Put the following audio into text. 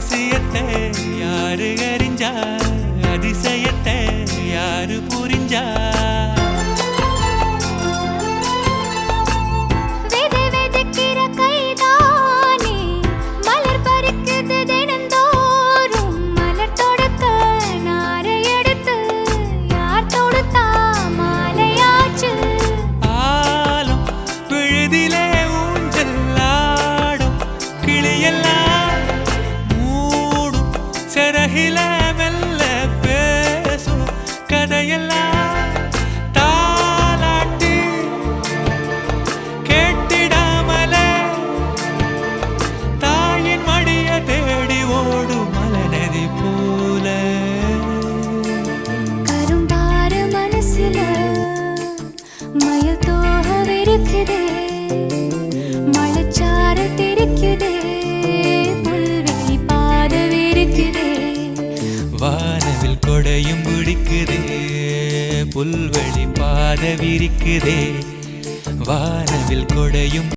ரகசியத்தை யாரு அறிஞ்சா, அதிசயத்தை யாரு புரிஞ்சா? சிறகில மெல்ல பேசும் கதையெல்லாம் தாலாட்டி கேட்டிடாமலே தாயின் மடிய தேடி ஓடும் மலநதி போல. கரும்பாறு மனசுல மயில் தோகவிருக்குதே, மழைச்சாறு தெரிக்குதே, வானவில் கொடையும் பிடிக்குதே, புல்வெளி பாத விரிக்குதே. வானவில் கொடையும்